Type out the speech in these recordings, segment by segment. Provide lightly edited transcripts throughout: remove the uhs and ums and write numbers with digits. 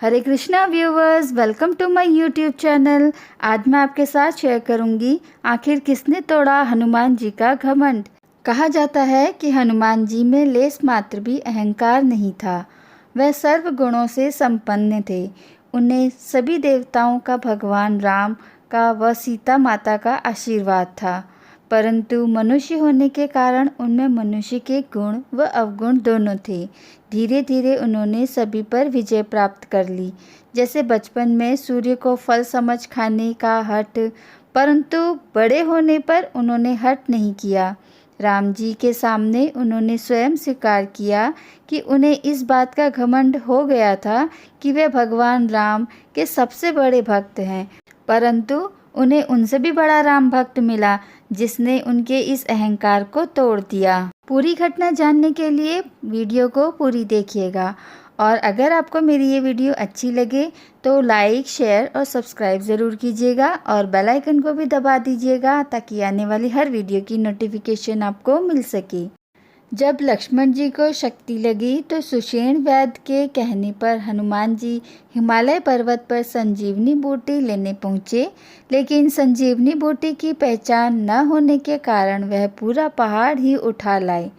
Hare Krishna viewers, welcome to my YouTube channel. आज मैं आपके साथ शेयर करूंगी आखिर किसने तोड़ा हनुमान जी का घमंड। कहा जाता है कि हनुमान जी में लेस मात्र भी अहंकार नहीं था। वह सर्व गुणों से संपन्न थे। उन्हें सभी देवताओं का, भगवान राम का व सीता माता का आशीर्वाद था। परंतु मनुष्य होने के कारण उनमें मनुष्य के गुण व अवगुण दोनों थे। धीरे धीरे उन्होंने सभी पर विजय प्राप्त कर ली। जैसे बचपन में सूर्य को फल समझ खाने का हठ, परंतु बड़े होने पर उन्होंने हठ नहीं किया। राम जी के सामने उन्होंने स्वयं स्वीकार किया कि उन्हें इस बात का घमंड हो गया था कि वे भगवान राम के सबसे बड़े भक्त हैं, परंतु उन्हें उनसे भी बड़ा राम भक्त मिला जिसने उनके इस अहंकार को तोड़ दिया। पूरी घटना जानने के लिए वीडियो को पूरी देखिएगा, और अगर आपको मेरी ये वीडियो अच्छी लगे तो लाइक, शेयर और सब्सक्राइब ज़रूर कीजिएगा और बेल आइकन को भी दबा दीजिएगा ताकि आने वाली हर वीडियो की नोटिफिकेशन आपको मिल सके। जब लक्ष्मण जी को शक्ति लगी तो सुषेण वैद्य के कहने पर हनुमान जी हिमालय पर्वत पर संजीवनी बूटी लेने पहुँचे, लेकिन संजीवनी बूटी की पहचान न होने के कारण वह पूरा पहाड़ ही उठा लाए।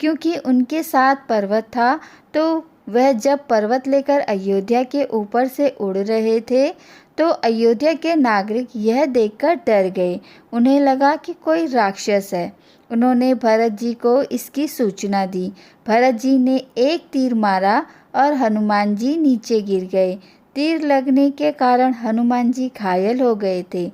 क्योंकि उनके साथ पर्वत था, तो वह जब पर्वत लेकर अयोध्या के ऊपर से उड़ रहे थे तो अयोध्या के नागरिक यह देखकर डर गए। उन्हें लगा कि कोई राक्षस है। उन्होंने भरत जी को इसकी सूचना दी। भरत जी ने एक तीर मारा और हनुमान जी नीचे गिर गए। तीर लगने के कारण हनुमान जी घायल हो गए थे।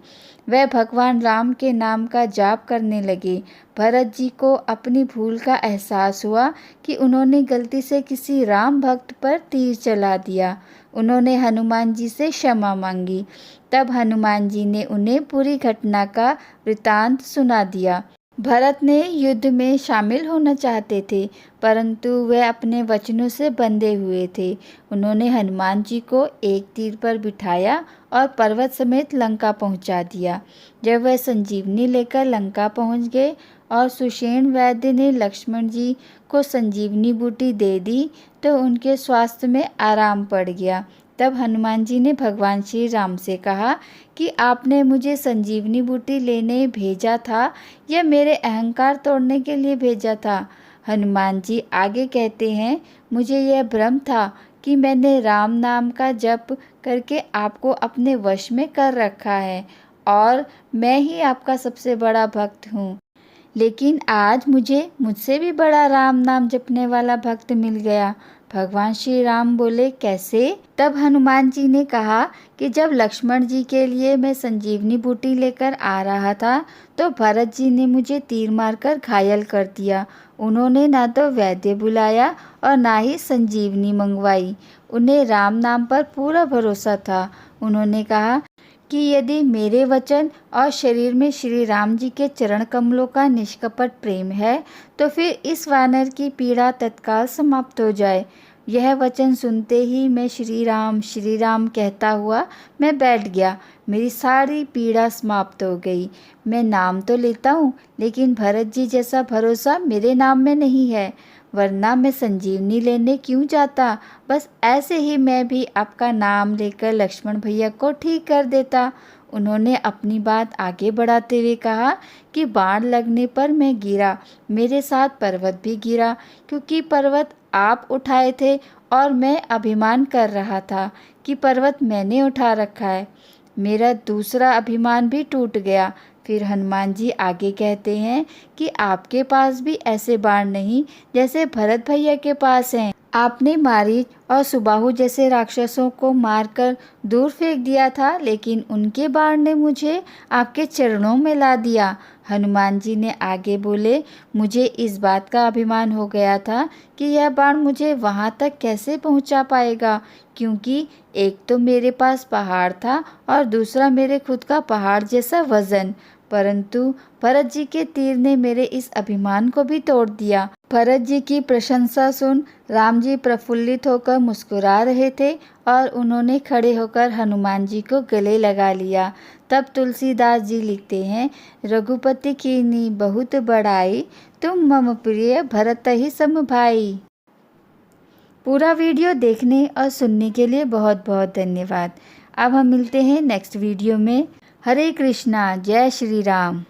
वह भगवान राम के नाम का जाप करने लगे। भरत जी को अपनी भूल का एहसास हुआ कि उन्होंने गलती से किसी राम भक्त पर तीर चला दिया। उन्होंने हनुमान जी से क्षमा मांगी। तब हनुमान जी ने उन्हें पूरी घटना का वृतांत सुना दिया। भरत ने युद्ध में शामिल होना चाहते थे, परंतु वे अपने वचनों से बंधे हुए थे। उन्होंने हनुमान जी को एक तीर पर बिठाया और पर्वत समेत लंका पहुंचा दिया। जब वह संजीवनी लेकर लंका पहुंच गए और सुषेण वैद्य ने लक्ष्मण जी को संजीवनी बूटी दे दी तो उनके स्वास्थ्य में आराम पड़ गया। तब हनुमान जी ने भगवान श्री राम से कहा कि आपने मुझे संजीवनी बूटी लेने भेजा था या मेरे अहंकार तोड़ने के लिए भेजा था। हनुमान जी आगे कहते हैं, मुझे यह भ्रम था कि मैंने राम नाम का जप करके आपको अपने वश में कर रखा है और मैं ही आपका सबसे बड़ा भक्त हूँ। लेकिन आज मुझे मुझसे भी बड़ा राम नाम जपने वाला भक्त मिल गया। भगवान श्री राम बोले, कैसे? तब हनुमान जी ने कहा कि जब लक्ष्मण जी के लिए मैं संजीवनी बूटी लेकर आ रहा था तो भरत जी ने मुझे तीर मारकर घायल कर दिया। उन्होंने ना तो वैद्य बुलाया और ना ही संजीवनी मंगवाई। उन्हें राम नाम पर पूरा भरोसा था। उन्होंने कहा कि यदि मेरे वचन और शरीर में श्री राम जी के चरण कमलों का निष्कपट प्रेम है तो फिर इस वानर की पीड़ा तत्काल समाप्त हो जाए। यह वचन सुनते ही मैं श्री राम कहता हुआ मैं बैठ गया। मेरी सारी पीड़ा समाप्त हो गई। मैं नाम तो लेता हूँ, लेकिन भरत जी जैसा भरोसा मेरे नाम में नहीं है, वरना मैं संजीवनी लेने क्यों जाता। बस ऐसे ही मैं भी आपका नाम लेकर लक्ष्मण भैया को ठीक कर देता। उन्होंने अपनी बात आगे बढ़ाते हुए कहा कि बाण लगने पर मैं गिरा, मेरे साथ पर्वत भी गिरा, क्योंकि पर्वत आप उठाए थे और मैं अभिमान कर रहा था कि पर्वत मैंने उठा रखा है। मेरा दूसरा अभिमान भी टूट गया। फिर हनुमान जी आगे कहते हैं कि आपके पास भी ऐसे बाण नहीं जैसे भरत भैया के पास हैं। आपने मारीच और सुबाहु जैसे राक्षसों को मारकर दूर फेंक दिया था, लेकिन उनके बाण ने मुझे आपके चरणों में ला दिया। हनुमान जी ने आगे बोले, मुझे इस बात का अभिमान हो गया था कि यह बाण मुझे वहाँ तक कैसे पहुँचा पाएगा, क्योंकि एक तो मेरे पास पहाड़ था और दूसरा मेरे खुद का पहाड़ जैसा वजन। परंतु भरत जी के तीर ने मेरे इस अभिमान को भी तोड़ दिया। भरत जी की प्रशंसा सुन राम जी प्रफुल्लित होकर मुस्कुरा रहे थे और उन्होंने खड़े होकर हनुमान जी को गले लगा लिया। तब तुलसीदास जी लिखते हैं, रघुपति कीन्ही बहुत बड़ाई, तुम मम प्रिय भरत ही सम भाई। पूरा वीडियो देखने और सुनने के लिए बहुत बहुत धन्यवाद। अब हम मिलते हैं नेक्स्ट वीडियो में। हरे कृष्णा, जय श्री राम।